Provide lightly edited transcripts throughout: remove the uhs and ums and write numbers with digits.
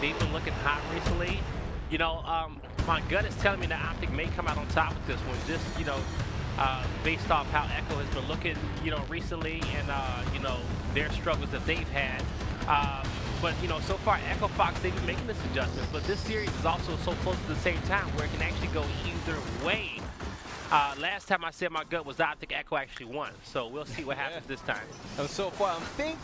they've been looking hot recently. You know, my gut is telling me that Optic may come out on top with this one, just, you know, based off how Echo has been looking, you know, recently and, you know, their struggles that they've had. But, you know, so far, Echofox, they've been making this adjustment, but this series is also so close at the same time where it can actually go either way. Last time I said my gut was Optic, Echo actually won, so we'll see what happens this time. So far, I think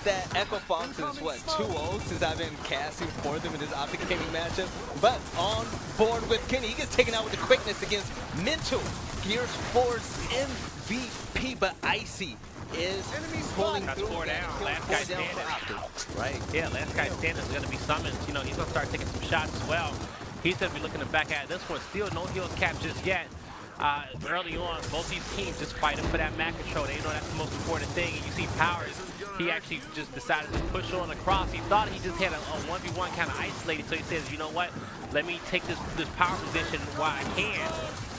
that Echofox is, what, 2-0 since I've been casting for them in this Opticgaming matchup. But on board with Kenny, he gets taken out with the quickness against Mental. Gears 4's MVP, but Icy is pulling through. 4 down. Last guy standing. Right. Yeah, last guy standing is going to be summoned. You know, he's going to start taking some shots as well. He's going to be looking to back at this one. Still no heals capped just yet. Early on, both these teams just fighting for that map control. They know that's the most important thing. And you see Powers, he actually just decided to push on across. He thought he just had a 1v1 kind of isolated, so he says, you know what, let me take this power position while I can.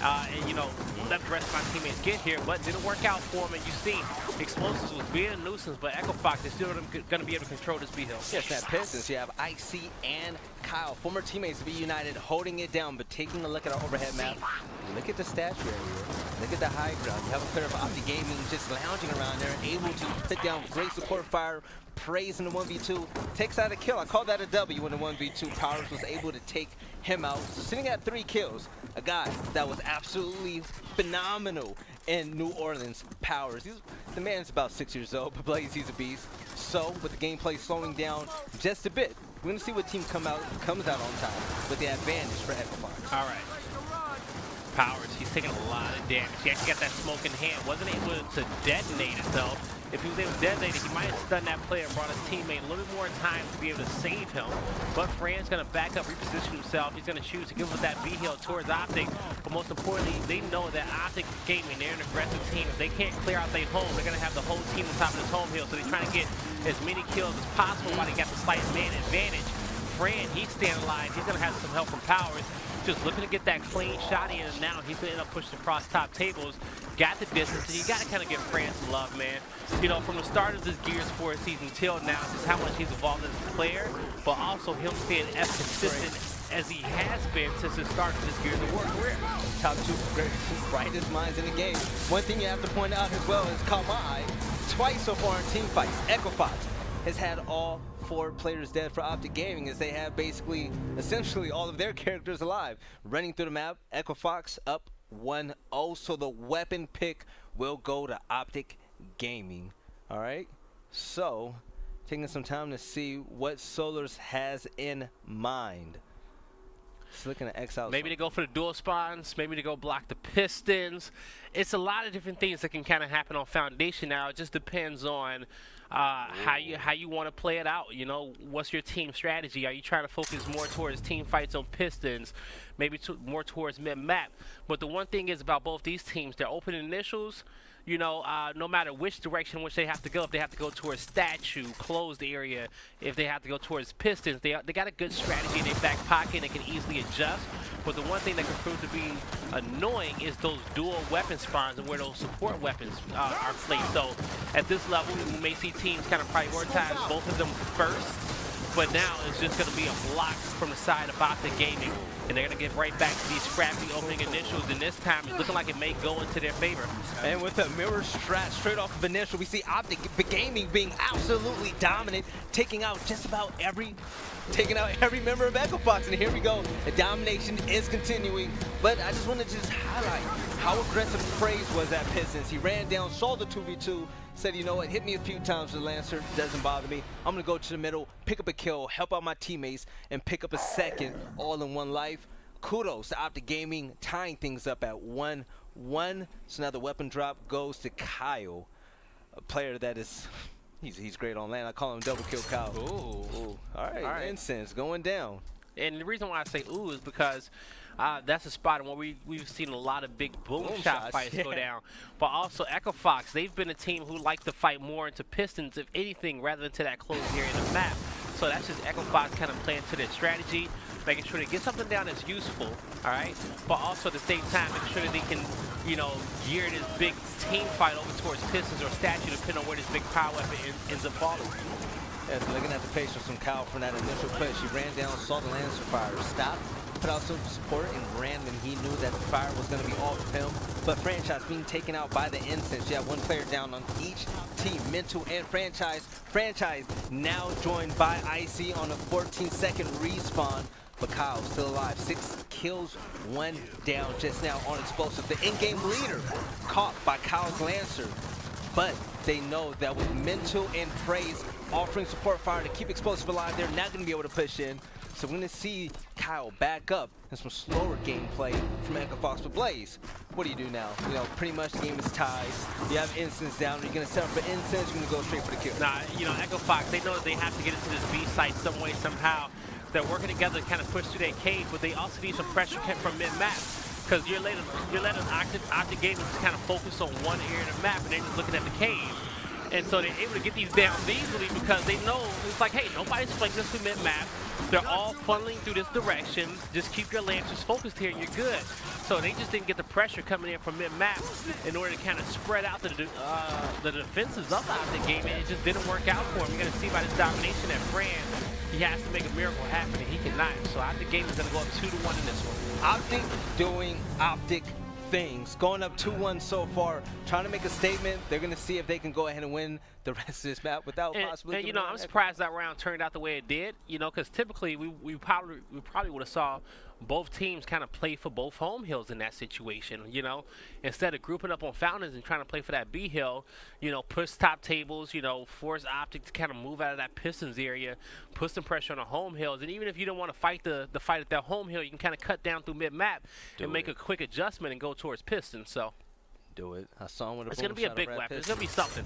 And, you know, let the rest of my teammates get here, but didn't work out for him. And you see, Explosives was being a nuisance, but Echofox is still going to be able to control this B-Hill. Yes, that Pistons, you have Icy and Kyle, former teammates of United, holding it down, but taking a look at our overhead map. Look at the statue area. Look at the high ground. You have a player of Opticgaming just lounging around there, able to put down great support fire, praise in the 1v2, takes out a kill. I call that a W when the 1v2. Powers was able to take him out. So sitting at 3 kills, a guy that was absolutely phenomenal in New Orleans. Powers. The man's about 6 years old, but Blaze, he's a beast. So with the gameplay slowing down just a bit, we're going to see what team comes out on time with the advantage for Echofox. All right. Powers, he's taking a lot of damage. He actually got that smoke in hand. Wasn't able to detonate it though. If he was able to detonate it, he might have stunned that player and brought his teammate a little bit more time to be able to save him. But Fran's going to back up, reposition himself. He's going to choose to give up that B-Hill towards Optic. But most importantly, they know that Opticgaming, they're an aggressive team. If they can't clear out their home, they're going to have the whole team on top of this home hill. So they're trying to get as many kills as possible while they got the slight man advantage. Fran, he's staying alive. He's going to have some help from Powers. Just looking to get that clean shot in, and now he's going to end up pushing across top tables. Got the distance, and you got to kind of give Fran some love, man. You know, from the start of this Gears 4 season till now, just how much he's evolved as a player, but also him staying as consistent as he has been since the start of this Gears of War career. Top 2 brightest minds in the game. One thing you have to point out as well is caught my eye twice so far in team fights. Echofox has had all 4 players dead for Opticgaming, as they have basically, essentially all of their characters alive. Running through the map, Echofox up 1-0, so the weapon pick will go to Opticgaming. All right, so taking some time to see what Solars has in mind. Just looking at X out. Maybe to go for the dual spawns, maybe to go block the Pistons. It's a lot of different things that can kind of happen on Foundation now. It just depends on how you want to play it out. You know, what's your team strategy? Are you trying to focus more towards team fights on Pistons, maybe more towards mid-map? But the one thing is about both these teams, their open initials, you know, no matter which direction which they have to go, if they have to go towards statue, closed area, if they have to go towards Pistons, they got a good strategy in their back pocket and can easily adjust. But the one thing that can prove to be annoying is those dual weapon spawns and where those support weapons are placed. So at this level, we may see teams kind of prioritize both of them first, but now it's just going to be a block from the side of Opticgaming, and they're going to get right back to these scrappy opening initials, and this time it's looking like it may go into their favor. And with a mirror strat straight off of initial, we see Opticgaming being absolutely dominant, taking out every member of Echofox. And here we go, the domination is continuing. But I just wanted to just highlight how aggressive Praise was at Pistons. He ran down, saw the 2v2, said, you know what, hit me a few times with Lancer, doesn't bother me. I'm gonna go to the middle, pick up a kill, help out my teammates, and pick up a second, all in one life. Kudos to Opticgaming, tying things up at 1-1. So now the weapon drop goes to Kyle, a player that is, he's great on land. I call him Double Kill Kyle. Ooh. All right, incense going down. And the reason why I say ooh is because that's a spot where we've seen a lot of big boom shot fights go down. But also Echofox, they've been a team who like to fight more into Pistons, if anything, rather than to that closed area in the map. So that's just Echofox kind of playing to their strategy, making sure they get something down that's useful, all right? But also at the same time, making sure that they can, you know, gear this big team fight over towards Pistons or Statue, depending on where this big power weapon ends up falling. As looking at the patience from Kyle from that initial push, he ran down, saw the Lancer fire, stopped, put out some support, and ran when he knew that the fire was going to be off of him. But Franchise being taken out by the instance. You have one player down on each team, Mental and Franchise. Franchise now joined by Icy on a 14-second respawn. But Kyle still alive. 6 kills, 1 down just now on Explosive. The in-game leader caught by Kyle's Lancer. But they know that with Mental and Praise offering support fire to keep Explosive alive, they're not going to be able to push in. So we're going to see Kyle back up and some slower gameplay from Echofox. But Blaze, what do you do now? You know, pretty much the game is tied. You have Instance down. You're going to set up for Instance. You're going to go straight for the kill. Nah, you know, Echofox, they know that they have to get into this B site some way, somehow. They're working together to kind of push through that cave, but they also need some pressure from mid-map. Because you're letting Opticgaming just kind of focus on one area of the map, and they're just looking at the cave. And so they're able to get these downs easily because they know it's like, hey, nobody's flanking us through mid-map. They're all funneling through this direction. Just keep your Lancers focused here and you're good. So they just didn't get the pressure coming in from mid-map in order to kind of spread out the defenses of Opticgaming. It just didn't work out for him. You're going to see by this domination that Fran, he has to make a miracle happen and he cannot. So Opticgaming is going to go up 2-1 in this one. Optic doing Optic things, going up 2-1 so far, trying to make a statement. They're going to see if they can go ahead and win the rest of this map without possibly. And you know, I'm surprised that round turned out the way it did. You know, because typically we probably would have saw both teams kind of play for both home hills in that situation. You know, instead of grouping up on Fountains and trying to play for that B hill, you know, push top tables. You know, force Optic to kind of move out of that Pistons area, put some pressure on the home hills. And even if you don't want to fight the fight at that home hill, you can kind of cut down through mid map and make a quick adjustment and go towards Pistons. So do it. I saw him with a it's going to be a big weapon. It's going to be something.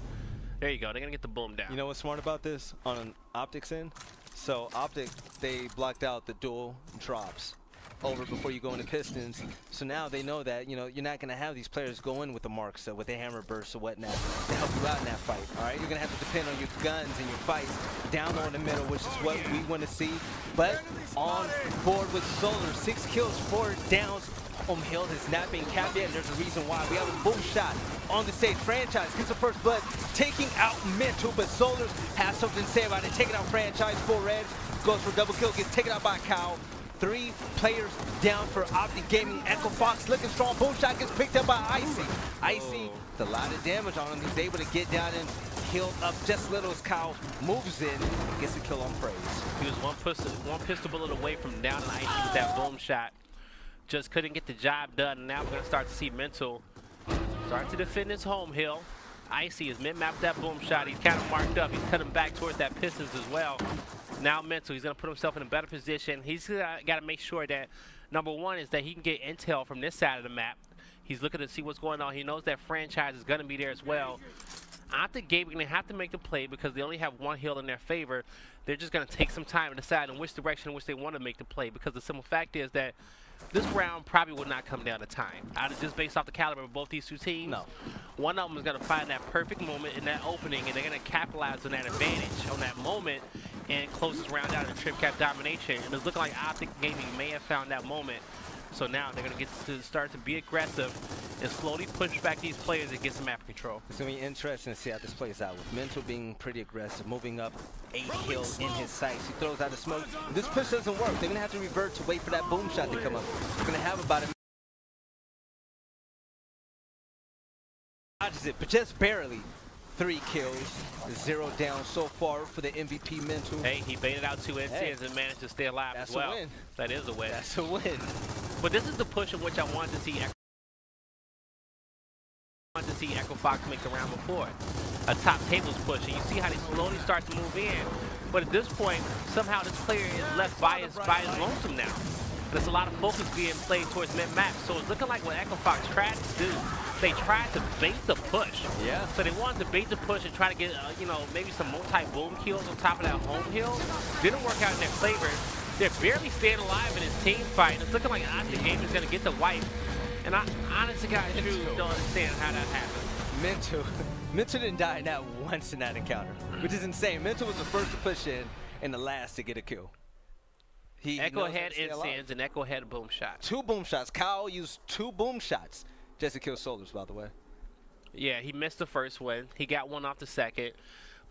There you go. They're going to get the boom down. You know what's smart about this on an Optic's end? So Optic, they blocked out the dual drops over before you go into Pistons. So now they know that, you know, you're not going to have these players go in with the marks, with the hammer bursts or whatnot to help you out in that fight. All right, you're going to have to depend on your guns and your fights down on the middle, which is what we want to see. But on board with Solar, 6 kills, 4 downs. Home hill has not been capped yet, and there's a reason why. We have a boom shot on the stage. Franchise gets the first blood, taking out Mental, but Solar has something to say about it. Taking out Franchise, full red, goes for double kill, gets taken out by Kyle. 3 players down for Opticgaming. Echofox looking strong. Boom shot gets picked up by Icy. Icy, a lot of damage on him. He's able to get down and heal up just a little as Kyle moves in, gets a kill on Praise. He was one pistol bullet away from down Icy with that boom shot. Just couldn't get the job done, and now we're going to start to see Mental start to defend his home hill. Icy is mid-map that boom shot. He's kind of marked up. He's cutting back towards that Pistons as well. Now Mental, he's going to put himself in a better position. He's got to make sure that, number one, is that he can get intel from this side of the map. He's looking to see what's going on. He knows that Franchise is going to be there as well. Opticgaming, they have to make the play because they only have one hill in their favor. They're just going to take some time to decide in which direction in which they want to make the play, because the simple fact is that this round probably will not come down to time. Just based off the caliber of both these two teams, no. One of them is going to find that perfect moment in that opening, and they're going to capitalize on that advantage, on that moment, and close this round out in trim cap domination. And it's looking like Opticgaming may have found that moment. So now they're going to get to start to be aggressive and slowly push back these players and get some map control. It's going to be interesting to see how this plays out, with Mental being pretty aggressive, moving up 8 kills in his sights. He throws out the smoke. If this push doesn't work, they're going to have to revert to wait for that boom shot to come up. They're going to have about a dodges it, but just barely. 3 kills, 0 down so far for the MVP Mental. Hey, he baited out 2 NCs and managed to stay alive as well. That's a win. That is a win. That's a win. But this is the push in which I wanted to see Echofox make the round before. A top tables push, and you see how they slowly start to move in. But at this point, somehow this player is left by his lonesome now. There's a lot of focus being played towards mid-map, so it's looking like what Echofox tried to do. They tried to bait the push. Yeah. So they wanted to bait the push and try to get, you know, maybe some multi-boom kills on top of that home hill. Didn't work out in their favor. They're barely staying alive in this team fight. It's looking like Opticgaming is going to get the wipe. And I honestly, guys, don't understand how that happened. Mental didn't die not once in that encounter, which is insane. Mental was the first to push in and the last to get a kill. Echo had incense and Echo had a boom shot. 2 boom shots. Kyle used 2 boom shots just to kill Solars, by the way. Yeah, he missed the first one. He got one off the second.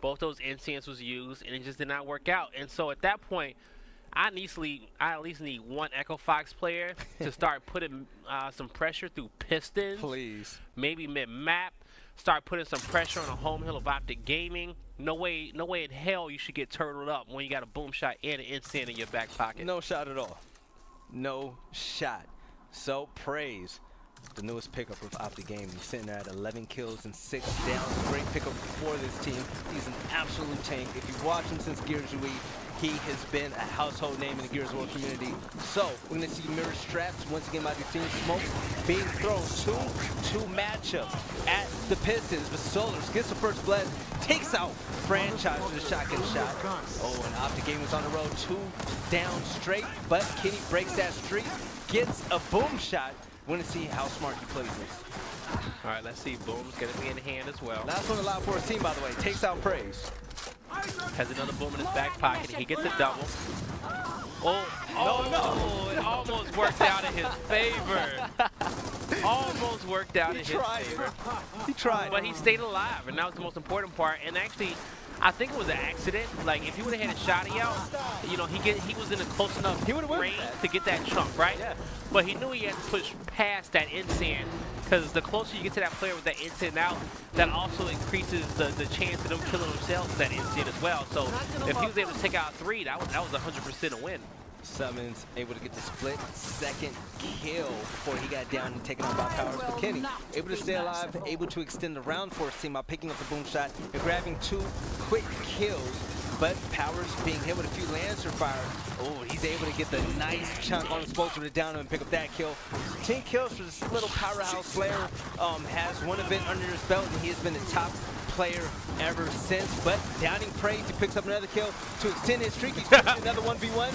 Both those incense was used, and it just did not work out. And so at that point, I at least need one Echofox player to start putting some pressure through pistons. Please. Maybe mid-map. Start putting some pressure on the home hill of Opticgaming. No way in hell you should get turtled up when you got a boom shot and an instant in your back pocket. No shot at all. No shot. So praise the newest pickup of Opticgaming, sitting at 11 kills and 6 downs. Great pickup for this team. He's an absolute tank. If you've watched him since Gears UI, he has been a household name in the Gears World community. So we're going to see mirror straps once again by these teams. Smoke being thrown. 2-2 matchup at the Pistons. But Solars gets the first blood, takes out Franchise with a shotgun shot. Oh, and Opticgaming's on the road. 2 down straight, but Kenny breaks that streak, gets a boom shot. We're going to see how smart he plays this. All right, let's see. Boom's going to be in hand as well. Last one allowed for his team, by the way. Takes out Praise. Has another boom in his back pocket. He gets a double. Oh, it almost worked out in his favor. Almost worked out in his favor. He tried. But he stayed alive, and that was the most important part. And actually, I think it was an accident. Like, if he would have had a shotty out, you know, he was in a close enough range to get that chunk, right? Yeah. But he knew he had to push past that instant, because the closer you get to that player with that instant out, that also increases the chance of them killing themselves with that instant as well. So if he was able to take out 3, that was 100% a win. Summons able to get the split second kill before he got down and taken out by Powers. But Kenny able to stay alive, able to extend the round for his team by picking up the boom shot and grabbing 2 quick kills. But Powers being hit with a few Lancer fire. Oh, he's able to get the nice chunk on explosive to down him and pick up that kill. 10 kills for this little powerhouse player. Has one event under his belt, and he has been the top player ever since. But downing Praise, he picks up another kill to extend his streak. He's another 1v1.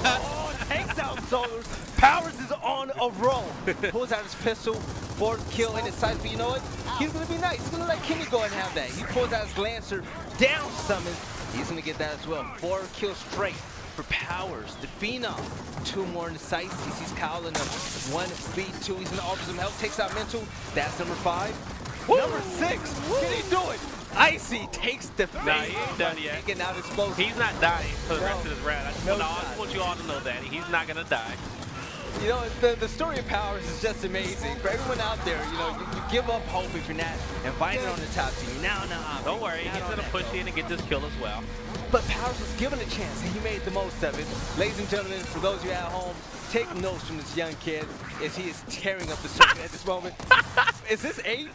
Oh, takes out Solars. Powers is on a roll. Pulls out his pistol, 4th kill in his sights. But you know what? He's going to be nice. He's going to let Kenny go ahead and have that. He pulls out his Lancer, down Summons. He's going to get that as well. 4 kills straight for Powers. The Phenom. 2 more in the sights. He sees Kyle in the 1v2. He's going to offer some help. Takes out Mental. That's number 5. Woo! Number 6. Can he do it? Icy takes the face. No, he ain't done yet. Taking out explosive. He's not dying for the rest of this round. I just want you all to know that. He's not going to die. You know, the story of Powers is just amazing. For everyone out there, you know, you give up hope if you're not invited on the top team. Now, don't worry. He's going to push in and get this kill as well. But Powers was given a chance, and he made the most of it. Ladies and gentlemen, for those of you at home, take notes from this young kid as he is tearing up the circuit at this moment. Is this 8?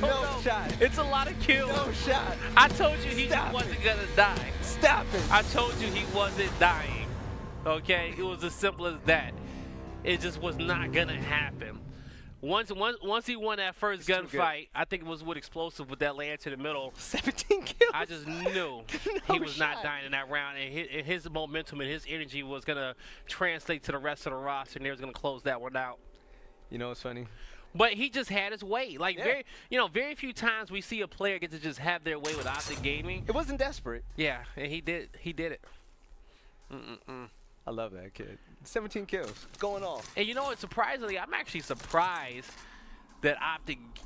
No shot. It's a lot of kills. No shot. I told you he just wasn't going to die. Stop it. I told you he wasn't dying. Okay? It was as simple as that. It just was not going to happen. Once he won that first gunfight, I think it was with explosive with that lance in the middle. 17 kills. I just knew he was not dying in that round, and his momentum and his energy was going to translate to the rest of the roster, and they was going to close that one out. You know what's funny? But he just had his way. Like, very few times we see a player get to just have their way with Opticgaming. It wasn't desperate. Yeah, and he did it. I love that kid. 17 kills, going off. And you know what, surprisingly, I'm actually surprised that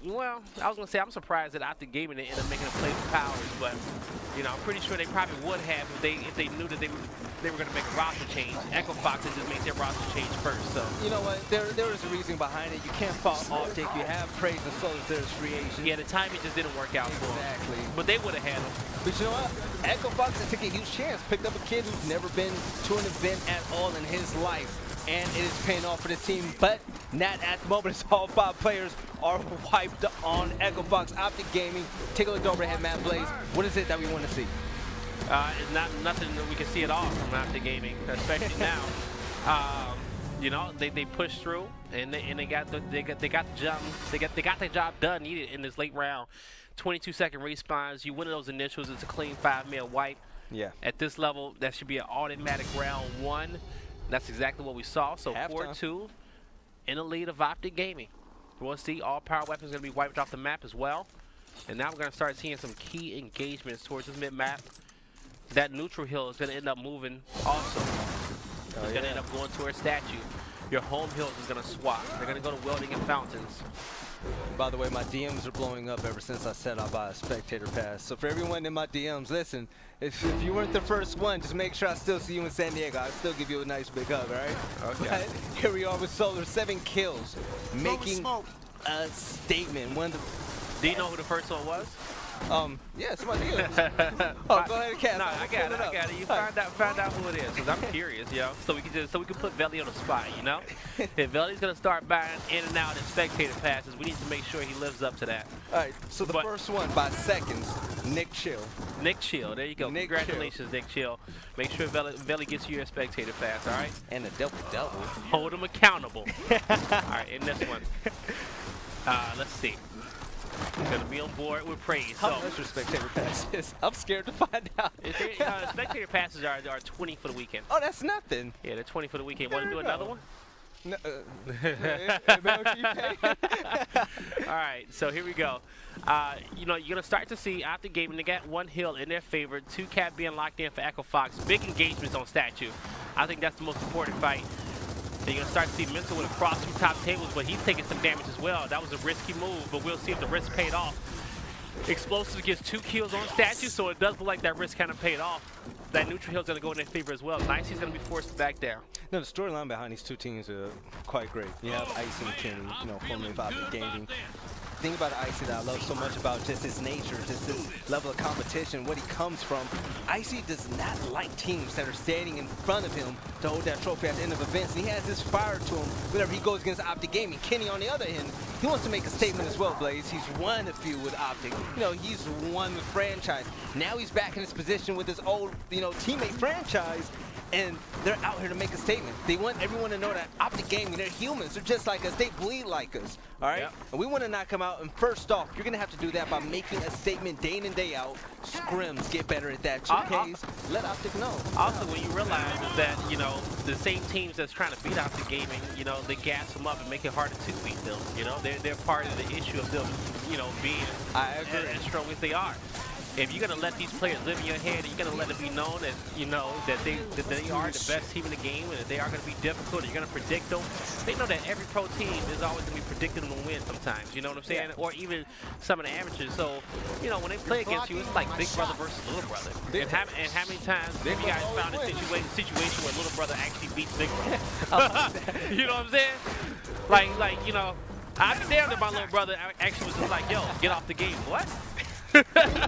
well, I was going to say I'm surprised that Opticgaming didn't end up making a play for Powers, but, you know, I'm pretty sure they probably would have if they knew that they were going to make a roster change. Echofox had just made their roster change first, so. You know what, there is a reason behind it. You can't fault Optic. You have Praise and Solars there as free agents. Yeah, the timing just didn't work out for them. Exactly. But they would have had him. But you know what? Echofox took a huge chance. Picked up a kid who's never been to an event at all in his life. And it is paying off for the team, but not at the moment. As all 5 players are wiped on Echofox. Opticgaming. Take a look over ahead, Matt Blaze. What is it that we want to see? It's nothing that we can see at all from Opticgaming, especially now. You know, they pushed through and they got the job done needed in this late round. 22-second respawns. You win those initials. It's a clean 5-mil wipe. Yeah. At this level, that should be an automatic round 1. That's exactly what we saw. So 4-2 in the lead of Opticgaming. We'll see all power weapons going to be wiped off the map as well. And now we're going to start seeing some key engagements towards this mid-map. That neutral hill is going to end up moving also. It's going to end up going to a statue. Your home hills is going to swap. They're going to go to welding and fountains. By the way, my DMs are blowing up ever since I said I'll buy a spectator pass. So for everyone in my DMs, listen, if you weren't the first one, just make sure I still see you in San Diego. I'll still give you a nice big hug, all right? Okay. But here we are with Solar, 7 kills, making a statement. Do you know who the first one was? Yeah, it's my DMs. Oh, go ahead and cast. No, I got it. You find out who it is, because I'm curious, yo. So we can put Veli on the spot, you know? If Veli's gonna start buying in and out in spectator passes, we need to make sure he lives up to that. All right, so the first one by seconds, Nick Chill. Nick Chill, there you go. Nick Congratulations, Nick Chill. Make sure Veli gets you your spectator pass, all right? And a double. Hold him accountable. All right, in this one. Let's see. Gonna be on board with praise. How much your spectator passes? I'm scared to find out. Spectator passes are 20 for the weekend. Oh, that's nothing. Yeah, they're 20 for the weekend. Want to do another one? No, All right, so here we go. You know, you're gonna start to see Opticgaming. They got one hill in their favor. 2 cap being locked in for Echofox. Big engagements on statue. I think that's the most important fight. You're going to start to see Mental with a cross 2 top tables, but he's taking some damage as well. That was a risky move, but we'll see if the risk paid off. Explosive gets 2 kills on statue, so it does look like that risk kind of paid off. That neutral hill's going to go in their favor as well. Nice, he's going to be forced to back down. No, the storyline behind these two teams are quite great. You have Icy and Kenny, you know, formerly of Opticgaming. The thing about Icy that I love so much about just his nature, just his level of competition, what he comes from. Icy does not like teams that are standing in front of him to hold that trophy at the end of events. And he has this fire to him whenever he goes against Opticgaming. Kenny, on the other hand, he wants to make a statement as well, Blaze. He's won a few with Optic. You know, he's won the franchise. Now he's back in his position with his old, you know, teammate franchise. And they're out here to make a statement. They want everyone to know that Opticgaming, they're humans. They're just like us. They bleed like us. All right? Yep. And we want to knock them out. And first off, you're going to have to do that by making a statement day in and day out. Scrims, get better at that. 2Ks, let Optic know. Also, when you realize is that, you know, the same teams that's trying to beat Opticgaming, you know, they gas them up and make it harder to beat them. You know, they're part of the issue of them, you know, being as strong as they are. If you're gonna let these players live in your head, and you're gonna let it be known that you know that they are the best team in the game, and that they are gonna be difficult, and you're gonna predict them. They know that every pro team is always gonna be predicting them to win sometimes. You know what I'm saying? Yeah. Or even some of the amateurs. So, you know, when they play against you, it's like big brother versus little brother. And how many times have you guys found a situation where little brother actually beats big brother? You know what I'm saying? Like you know, I'd be damned if my little brother actually was just like, yo, get off the game. What?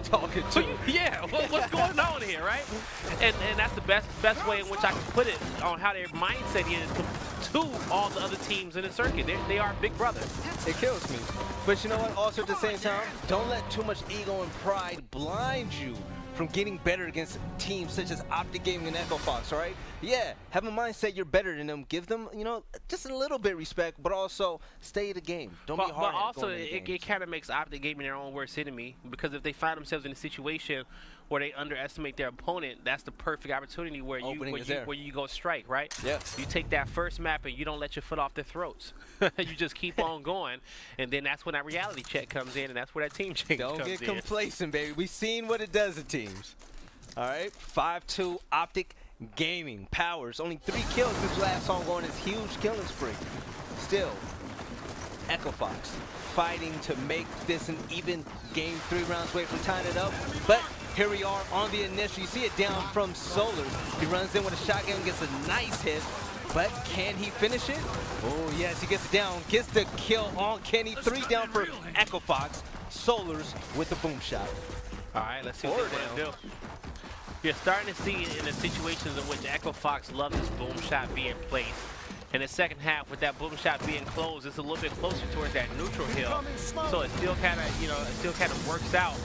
Talking to yeah, what's going on here, right? And that's the best way in which I can put it on how their mindset is to all the other teams in the circuit. They are big brother. It kills me. But you know what? Also at the same time, don't let too much ego and pride blind you from getting better against teams such as Opticgaming and Echofox, all right? Yeah, have a mindset you're better than them. Give them, you know, just a little bit of respect, but also stay in the game. Don't be hard. But also, it kind of makes Opticgaming their own worst enemy, because if they find themselves in a situation where they underestimate their opponent, that's the perfect opportunity where you go strike, right? Yeah. You take that first map and you don't let your foot off their throats. You just keep on going, and then that's when that reality check comes in, and that's where that team change comes in. Don't get complacent, baby. We've seen what it does to teams. All right, 5-2 Opticgaming powers. Only 3 kills this last song going this huge killing spree. Still, Echofox fighting to make this an even game. 3 rounds away from tying it up, but here we are on the initial. You see it down from Solar. He runs in with a shotgun, gets a nice hit, but can he finish it? Oh yes, he gets it down, gets the kill on Kenny. 3 down for Echofox. Solar's with the boom shot. All right, let's see what they're gonna do. You're starting to see in the situations in which Echofox loves this boom shot being placed. In the second half, with that boom shot being closed, it's a little bit closer towards that neutral hill. So it still kind of, you know, it still kind of works out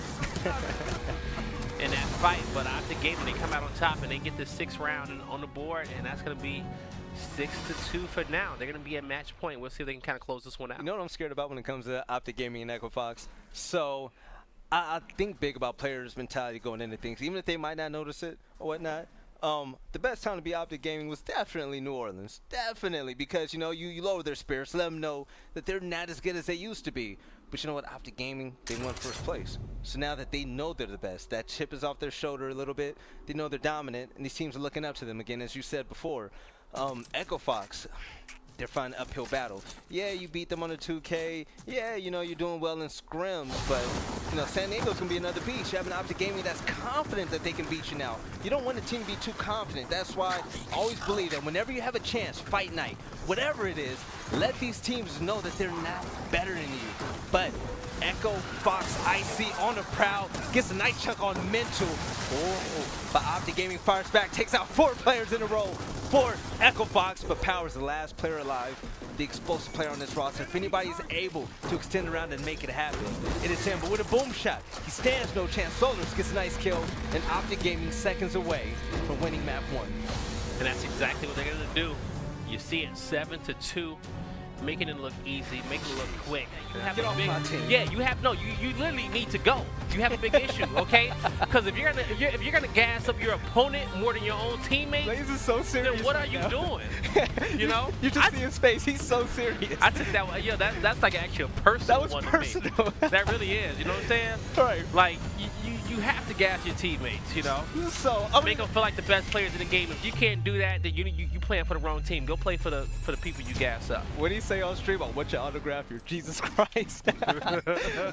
in that fight. But Opticgaming, they come out on top and they get the 6th round on the board, and that's going to be 6-2 for now. They're going to be at match point. We'll see if they can kind of close this one out. You know what I'm scared about when it comes to Opticgaming and Echofox? So I think big about players' mentality going into things, even if they might not notice it or whatnot. The best time to be Opticgaming was definitely New Orleans. Definitely, because, you know, you lower their spirits, let them know that they're not as good as they used to be. But you know what? Opticgaming, they won first place. So now that they know they're the best, that chip is off their shoulder a little bit. They know they're dominant, and these teams are looking up to them again, as you said before. Echofox, they're fighting an uphill battle. Yeah, you beat them on the 2K. Yeah, you know, you're doing well in scrims, but, you know, San Diego's going to be another beast. You have an Opticgaming that's confident that they can beat you now. You don't want a team to be too confident. That's why I always believe that whenever you have a chance, fight night, whatever it is, let these teams know that they're not better than you. But Echofox IC on the prowl, gets a nice chunk on Mental. Oh, but Opticgaming fires back, takes out 4 players in a row for Echofox, but Power's the last player alive, the explosive player on this roster. If anybody is able to extend around and make it happen, it is him. But with a boom shot, he stands no chance. Solars gets a nice kill, and Opticgaming seconds away from winning map 1. And that's exactly what they're going to do. You see it 7-2. Making it look easy, making it look quick. You have Get a off big, my team. Yeah, you have you literally need to go. You have a big issue, okay? Because if you're gonna gas up your opponent more than your own teammates, Blaze is so serious. then what right are you now. doing? You know? You just see his face. He's so serious. I took that one. Yeah, that's like actually a personal That was one personal. to me. That really is. You know what I'm saying? Right. Like you have to gas your teammates. You know. So Make them feel like the best players in the game. If you can't do that, then you playing for the wrong team. Go play for the people you gas up. what do you say on stream? I want your autograph here. Jesus Christ.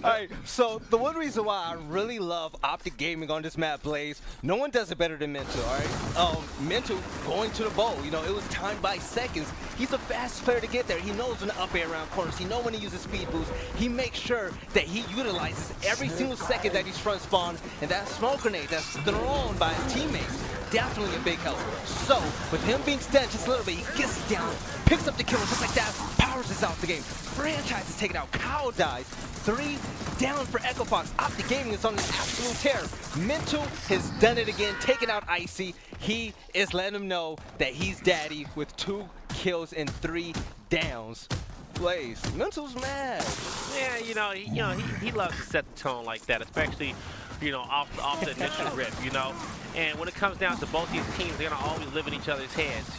Alright, so the one reason why I really love Opticgaming on this map, Blaze, no one does it better than Mental, alright? Mental going to the bowl, you know, it was timed by seconds. He's the fastest player to get there. He knows when to up air around corners. He knows when to use a speed boost. He makes sure that he utilizes every single second that he's front spawn, and that smoke grenade that's thrown by his teammates, definitely a big help. So, with him being stunned just a little bit, he gets it down, picks up the kill, just like that, Powers is out the game. Franchise is taken out, Cow dies. 3 down for Echofox. Opticgaming is on an absolute tear. Mental has done it again, taking out Icy. He is letting him know that he's daddy with 2 kills and 3 downs. Blaze, Mental's mad. Yeah, he loves to set the tone like that, especially, off the initial rip, And when it comes down to both these teams, they're gonna always live in each other's heads,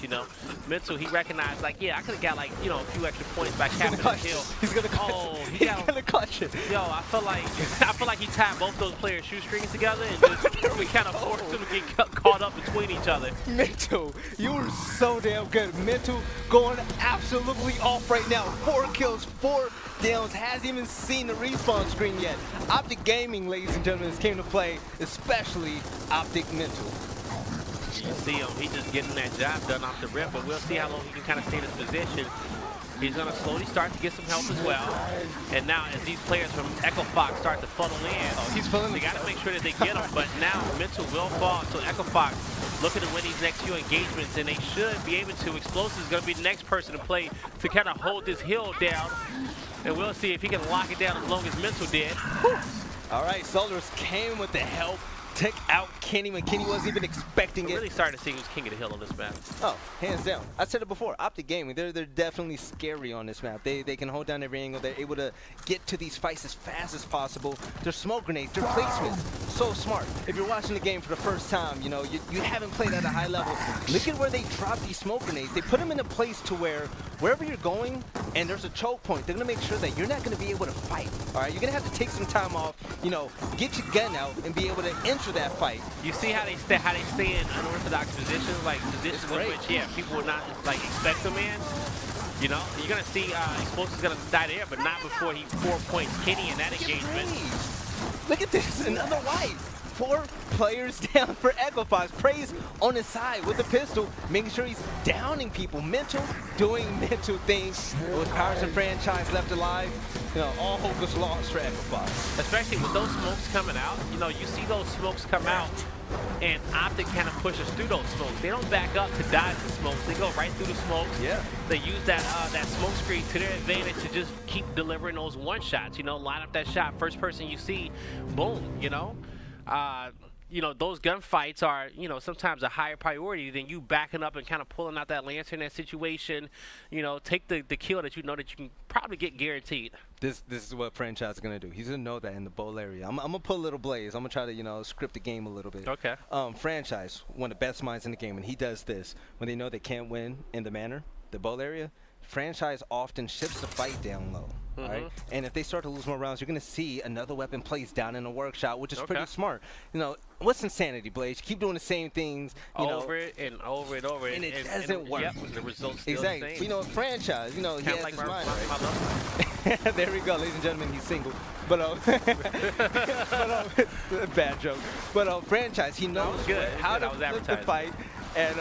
Mental, he recognized, like, yeah, I could have got, like, a few extra points by capping the hill. He's gonna clutch. Oh, He's gonna clutch it. Yo, I feel like he tied both those players' shoestrings together and just we kind of forced them to get caught up between each other. Mental, you were so damn good. Mental going absolutely off right now. 4 kills, 4 downs, hasn't even seen the respawn screen yet. Opticgaming, ladies and gentlemen, came to play, especially Optic Mental. You see him, he just getting that job done off the rip, but we'll see how long he can kind of stay in his position. He's going to slowly start to get some help as well. And now as these players from Echofox start to funnel in, they got to make sure that they get him. But now Mental will fall, so Echofox looking to win these next few engagements, and they should be able to. Explosive is going to be the next person to play to kind of hold this hill down. And we'll see if he can lock it down as long as Mental did. Whew. All right, Solars came with the help. Took out Kenny when Kenny wasn't even expecting it. Really starting to see who's king of the hill on this map. Oh, hands down. I said it before, Opticgaming, they're definitely scary on this map. They can hold down every angle. They're able to get to these fights as fast as possible. Their smoke grenades, their placements, so smart. If you're watching the game for the first time, you haven't played at a high level, look at where they drop these smoke grenades. They put them in a place to where wherever you're going and there's a choke point, they're gonna make sure that you're not gonna be able to fight. All right, you're gonna have to take some time off, get your gun out and be able to enter that fight. You see how they stay in unorthodox positions, like positions in which people would not expect them in. You're gonna see Explosive's gonna die there, but not before he 4 points Kenny in that engagement. Look at this, another wipe. 4 players down for Echofox. Praise on his side with the pistol, making sure he's downing people. Mental, doing mental things. With Powers and Franchise left alive, all hope was lost for Echofox. Especially with those smokes coming out, you see those smokes come out, and Optic kind of pushes through those smokes. They don't back up to dodge the smokes. They go right through the smokes. Yeah. They use that smoke screen to their advantage to just keep delivering those one shots. Line up that shot. First person you see, boom. Those gunfights are, sometimes a higher priority than you backing up and kind of pulling out that lantern in that situation. Take the kill that you know that you can probably get guaranteed. This is what Franchise is going to do. He's going to know that in the bowl area. I'm going to put a little Blaze. I'm going to try to, script the game a little bit. Okay. Franchise, one of the best minds in the game, and he does this. When they know they can't win in the bowl area, Franchise often shifts the fight down low. All right? And if they start to lose more rounds, you're going to see another weapon plays down in a workshop, which is pretty smart. You know, what's insanity, Blaze? You keep doing the same things, you know. Over and over and over. And it doesn't work. Yep, the results still exactly. the same. You know, a franchise, you know, he has like his mind, right? There we go, ladies and gentlemen, he's single. But, bad joke. But franchise, he knows how to flip the fight. And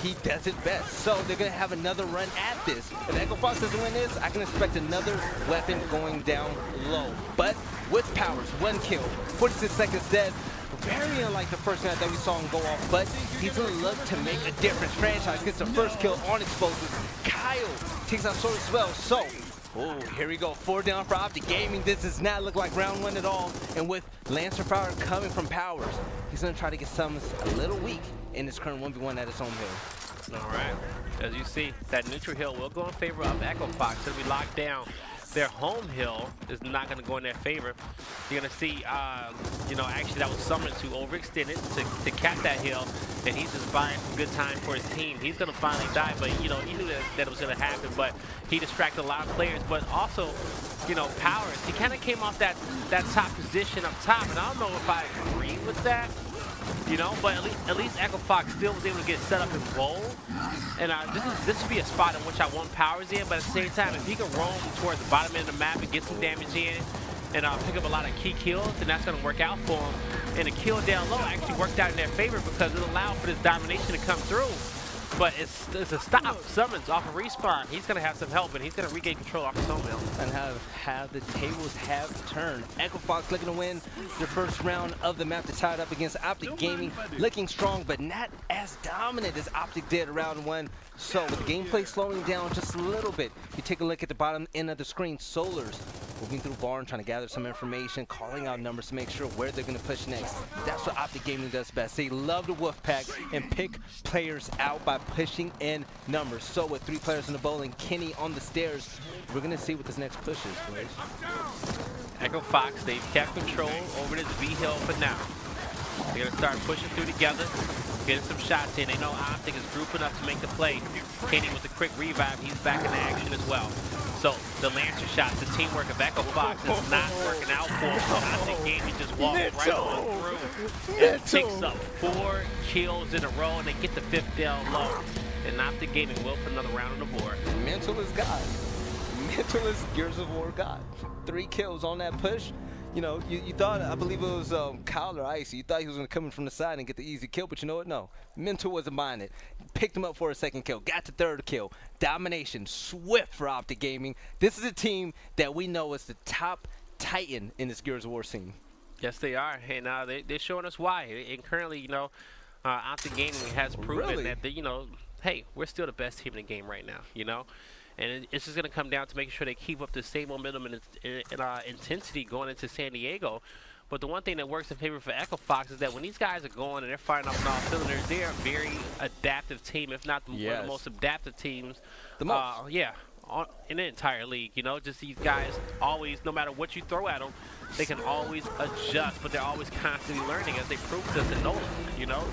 he does it best. So they're going to have another run at this. If Echofox doesn't win this, I can expect another weapon going down low. But with powers, 1 kill, 46 seconds dead. Very unlike the first match that we saw him go off, but he's going to look to make a difference. Franchise gets the first kill on explosives. Kyle takes out Sword as well. So, oh, here we go. 4 down for Opticgaming. This does not look like round 1 at all. And with Lancer power coming from powers, he's going to try to get Summons a little weak in this current 1v1 at his home hill. All right. As you see, that neutral hill will go in favor of Echofox. It'll be locked down. Their home hill is not going to go in their favor. You're going to see, you know, actually that was Summons who overextended to cap that hill, and he's just buying some good time for his team. He's going to finally die, but, you know, he knew that it was going to happen, but he distracted a lot of players. But also, you know, Powers, he kind of came off that top position up top, and I don't know if I agree with that. You know, but at least Echofox still was able to get set up and roll. And this would be a spot in which I want Powers in, but at the same time, if he can roam towards the bottom end of the map and get some damage in and pick up a lot of key kills, then that's going to work out for him. And the kill down low actually worked out in their favor because it allowed for this domination to come through. But it's a stop. Summons off a respawn. He's going to have some help, and he's going to regain control off his own hill. And have the tables have turned. Echofox looking to win the first round of the map to tie it up against Opticgaming. Looking strong, but not as dominant as Optic did round 1. So with the gameplay slowing down just a little bit, you take a look at the bottom end of the screen. Solars moving through Barn, trying to gather some information, calling out numbers to make sure where they're going to push next. That's what Opticgaming does best. They love the wolf pack and pick players out by pushing in numbers. So with 3 players in the bowl and Kenny on the stairs, we're going to see what this next push is, boys. Echofox, they've kept control over this B hill for now. They're going to start pushing through together, getting some shots in. They know Optic is grouping up to make the play. Kenny with a quick revive, he's back in action as well. So the Lancer shots, the teamwork of Echofox is not working out for him. So Opticgaming just walks right on through and picks up 4 kills in a row, and they get the 5th down low. And Opticgaming will put another round on the board. Mental is God. Mental is Gears of War God. 3 kills on that push. You know, you thought, I believe it was Kyle or Icy, you thought he was going to come in from the side and get the easy kill, but you know what? No. Mental wasn't buying it. Picked him up for a 2nd kill, got the 3rd kill. Domination, swift for Opticgaming. This is a team that we know is the top titan in this Gears of War scene. Yes, they are, and they're showing us why. And currently, you know, Opticgaming has proven that, you know, hey, we're still the best team in the game right now, you know? And it's just going to come down to making sure they keep up the same momentum and intensity going into San Diego. But the one thing that works in favor for Echofox is that when these guys are going and they're firing up on all cylinders, they're a very adaptive team, if not one of the most adaptive teams. The most. In the entire league, you know, just these guys always, no matter what you throw at them, they can always adjust, but they're always constantly learning as they proved us in Nolan, you know.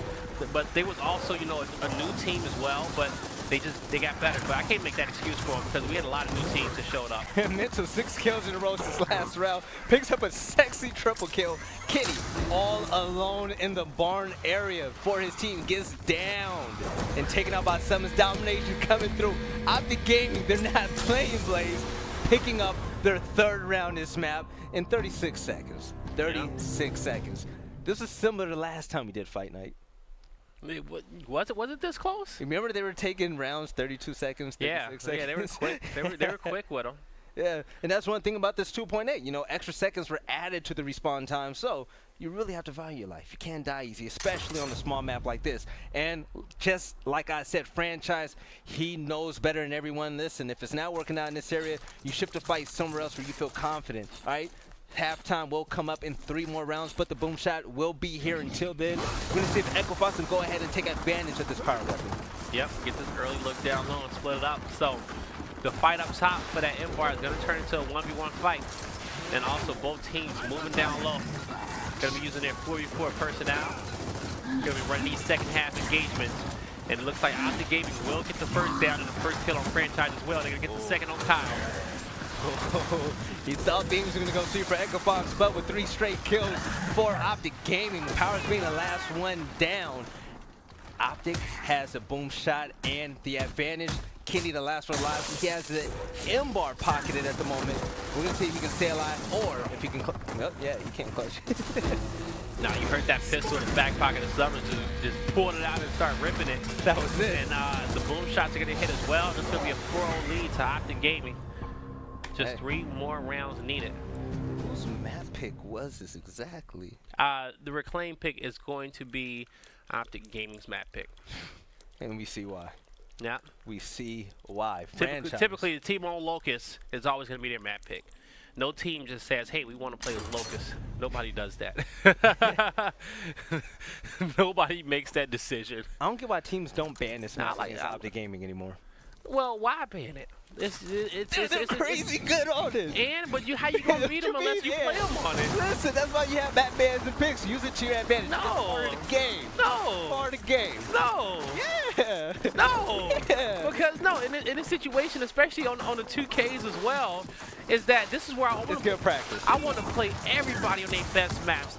But they was also, you know, a new team as well, but they got better. But I can't make that excuse for them because we had a lot of new teams that showed up. Mental 6 kills in a row since last round. Picks up a sexy triple kill. Kitty all alone in the barn area for his team. Gets downed and taken out by Summons. Domination coming through. Opticgaming, they're not playing, Blaze. Picking up their 3rd round this map in 36 seconds. 36 seconds. This is similar to last time we did Fight Night. Was it this close? Remember they were taking rounds 32 seconds, 36 seconds? Yeah, they were quick. They were quick with them. Yeah, and that's one thing about this 2.8. You know, extra seconds were added to the respawn time, so you really have to value your life. You can't die easy, especially on a small map like this. And just like I said, franchise, he knows better than everyone. Listen, if it's not working out in this area, you shift the fight somewhere else where you feel confident, all right? Halftime will come up in 3 more rounds, but the boom shot will be here until then. We're going to see if Echofox can go ahead and take advantage of this power weapon. Yep, get this early look down low and split it up. So the fight up top for that M bar is going to turn into a 1v1 fight. And also both teams moving down low. Going to be using their 4v4 personnel. Going to be running these 2nd half engagements. And it looks like Opticgaming will get the 1st down and the 1st kill on franchise as well. They're going to get the 2nd on Kyle. He thought beams were going to go 3 for Echofox, but with 3 straight kills for Optic Gaming, Powers being the last one down. Optic has a boom shot and the advantage. Kenny, the last one alive. He has the M-bar pocketed at the moment. We're going to see if he can stay alive or if he can well, yeah, he can't clutch. No, you heard that pistol in the back pocket of Summers, just pulled it out and start ripping it. That was it. And the boom shots are going to hit as well. This is going to be a 4-0 lead to Optic Gaming. Just 3 more rounds needed. Whose math pick was this exactly? The Reclaim pick is going to be Optic Gaming's map pick. And we see why. Yeah. We see why. Typically, the team on Locust is always going to be their map pick. No team just says, hey, we want to play with Locust. Nobody does that. Nobody makes that decision. I don't get why teams don't ban this map against Optic Gaming anymore. Well, why ban it? It's crazy good on it. But how you gonna beat them unless you play them on it? Listen, that's why you have map bans and picks. Use it to your advantage. No. It's part of the game. No. Part of the game. No. Yeah. No. Yeah. Because no, in this situation, especially on the 2Ks as well, is that this is where I want to good practice. I want to play everybody on their best maps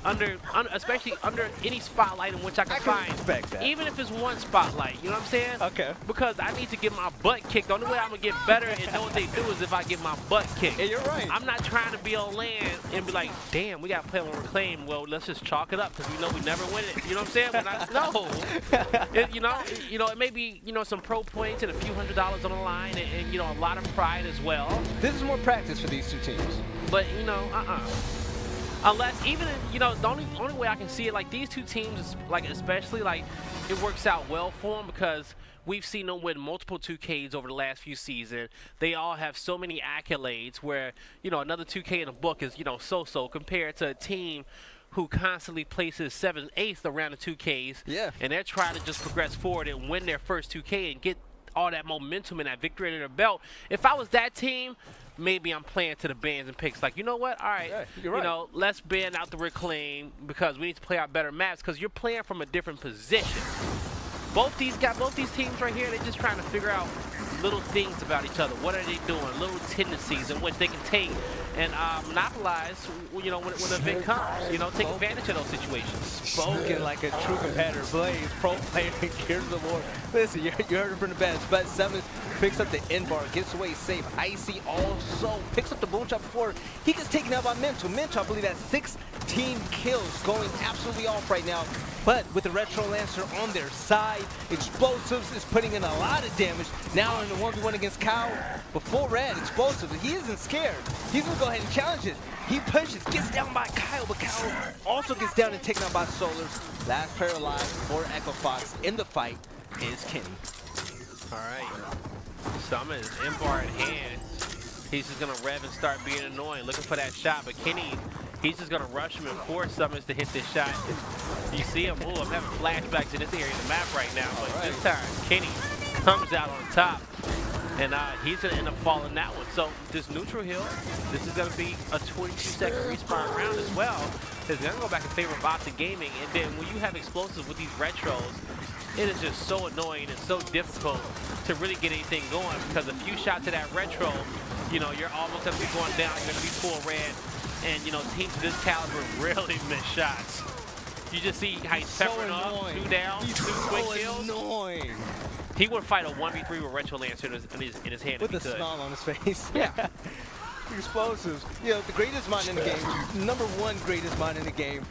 especially under any spotlight in which I can find. Respect that. Even if it's one spotlight, you know what I'm saying? Okay. Because I need to get my butt kicked. The only way I'm gonna get better and know what they do is if I get my butt kicked. Yeah, you're right. I'm not trying to be on land and be like, damn, we gotta play on Reclaim. Well, let's just chalk it up because we know we never win it. You know what I'm saying? No. It may be some pro points and a few $100s on the line and a lot of pride as well. This is more practice for these 2 teams. But unless even the only way I can see it, like these 2 teams, like especially like it works out well for them because we've seen them win multiple 2Ks over the last few seasons. They all have so many accolades where another 2K in the book is so-so compared to a team who constantly places 7th, 8th around the 2Ks. Yeah. And they're trying to just progress forward and win their first 2K and get all that momentum and that victory under their belt. If I was that team, maybe I'm playing to the bans and picks. Like, you know what? All right, yeah, you're right. Let's ban out the Reclaim because we need to play out better maps because you're playing from a different position. Both these teams right here, they're just trying to figure out little things about each other. What are they doing? Little tendencies in which they can take and monopolize, when the event comes. Take advantage of those situations. Spoken like a true competitor. Blaze, pro player, Gears of War. Listen, you heard it from the bench. But Summons picks up the N-bar, gets away safe. Icy also picks up the boom shot before he gets taken out by Mental. Mental, I believe, has 16 kills, going absolutely off right now. But with the Retro Lancer on their side, Explosives is putting in a lot of damage. Now in the 1v1 against Kyle, before Red, Explosives, he isn't scared. He's going to go ahead and challenge it. He pushes, gets down by Kyle, but Kyle also gets down and taken out by Solars. Last player alive for Echofox in the fight is Kenny. All right. Summons, M-bar in hand. He's just going to rev and start being annoying, looking for that shot, but Kenny, he's just going to rush him and force Summons to hit this shot. You see him, I'm having flashbacks in this area of the map right now, but this time, Kenny comes out on top, and he's going to end up falling that one. So this neutral hill, this is going to be a 22-second respawn round as well. It's going to go back in favor of Optic Gaming, and then when you have Explosives with these retros, it is just so annoying and so difficult to really get anything going because a few shots of that retro, you're almost going to be going down, you're going to be full red. And, teams of this caliber really miss shots. You just see how he's peppering up, 2 down, 2 quick kills. Annoying. He would fight a 1v3 with Retro Lancer in his hand with if he could. With a smile on his face. Yeah. Explosives. The greatest mind in the game. #1 greatest mind in the game.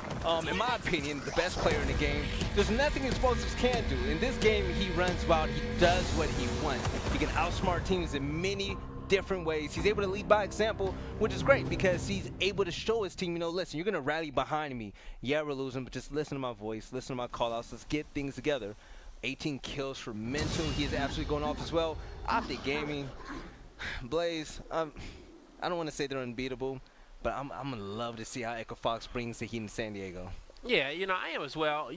In my opinion, the best player in the game. There's nothing Explosives can do. In this game, he runs wild. He does what he wants. He can outsmart teams in many different ways. He's able to lead by example, which is great because he's able to show his team, listen, you're going to rally behind me. Yeah, we're losing, but just listen to my voice, listen to my call-outs. Let's get things together. 18 kills for Mental. He is absolutely going off as well. Optic Gaming, Blaze, I don't want to say they're unbeatable, but I'm going to love to see how Echofox brings the heat in San Diego. Yeah, I am as well.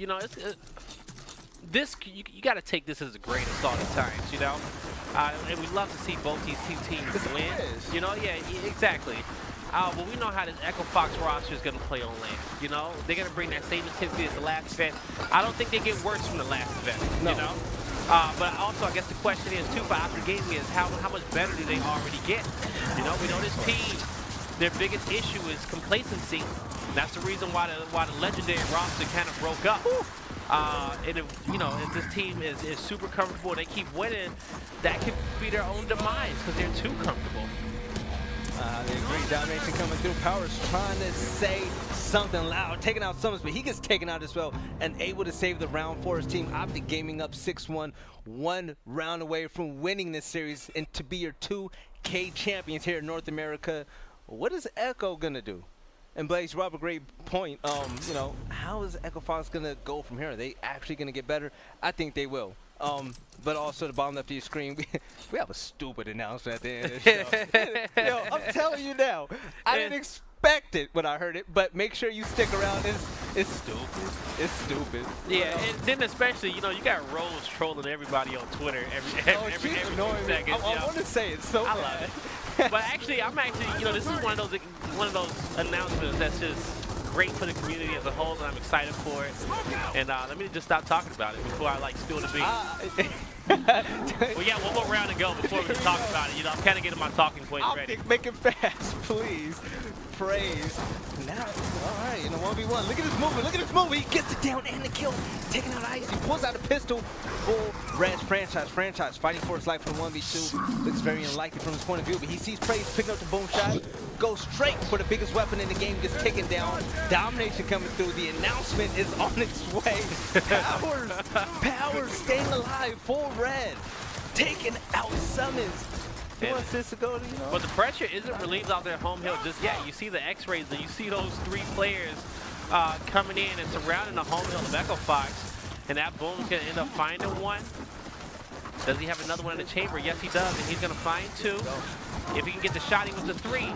This you got to take this as a grain of salt at times, and we love to see both these 2 teams win. Yeah, exactly. But we know how this Echofox roster is going to play on land. They're going to bring that same intensity as the last event. I don't think they get worse from the last event. No. But also, I guess the question is too for Opticgaming is how much better do they already get? You know, we know this team, their biggest issue is complacency. That's the reason why the legendary roster kind of broke up. And if, you know, if this team is super comfortable and they keep winning, that could be their own demise because they're too comfortable. They agree. Domination coming through. Power's trying to say something loud, taking out Summons, but he gets taken out as well and able to save the round for his team. Opticgaming up 6-1, 1 round away from winning this series and to be your 2K champions here in North America. What is Echo gonna do? And Blaze, you brought up a great point. You know, how is Echofox gonna go from here? Are they actually gonna get better? I think they will. But also the bottom left of your screen, we have a stupid announcement at the end of the show. Yo, I'm telling you now, I didn't expect it when I heard it, but make sure you stick around. It's stupid. It's stupid. Yeah, and then especially, you know, you got Rose trolling everybody on Twitter every second. I want to say it so bad. I love it. But actually, you know, this is one of those announcements that's just great for the community as a whole, and I'm excited for it. And let me just stop talking about it before I spill the beans. Well, yeah, one more round to go before we talk about it. You know, I'm kind of getting my talking points ready. Make it fast, please. Praise. Now, all right, in the 1v1. Look at this movement. Look at this movement. He gets it down and the kill. Taking out Ice. He pulls out a pistol. Full Red franchise fighting for his life for the 1v2. Looks very unlikely from his point of view, but he sees Praise picking up the boom shot. Goes straight for the biggest weapon in the game. Gets taken down. Domination coming through. The announcement is on its way. Powers staying alive. Full Red. Taking out Summons. Who wants this to go to, you know? But the pressure isn't relieved out there home hill just yet. You see the X-rays and you see those 3 players coming in and surrounding the home hill of Echofox. And that boom's gonna end up finding one. Does he have another one in the chamber? Yes, he does, and he's gonna find 2. If he can get the shot, he was the 3.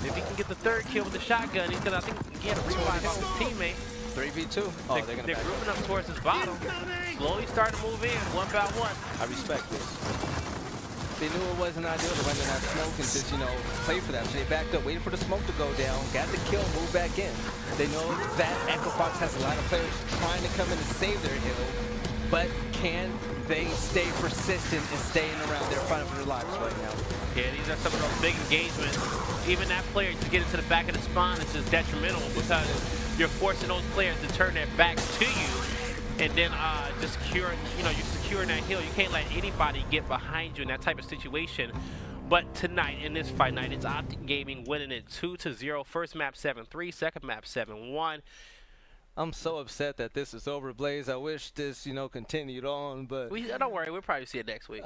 If he can get the 3rd kill with the shotgun, he's gonna, I think, get a revive on his teamate. 3v2. Oh, they're grouping up towards his bottom. Slowly starting to move in, 1 by 1. I respect this. They knew it wasn't ideal to run in that smoke and just, you know, play for that. So they backed up, waited for the smoke to go down, got the kill, moved back in. They know that Echofox has a lot of players trying to come in and save their hill, but can they stay persistent and staying around there fighting for their lives right now? Yeah, these are some of those big engagements. Even that player to get into the back of the spawn is just detrimental because you're forcing those players to turn their backs to you. And then just securing, you know, you're securing that hill. You can't let anybody get behind you in that type of situation. But tonight, in this fight night, it's Opticgaming winning it 2-0. First map 7-3, second map 7-1. I'm so upset that this is over, Blaze. I wish this, you know, continued on, but... Don't worry, we'll probably see it next week.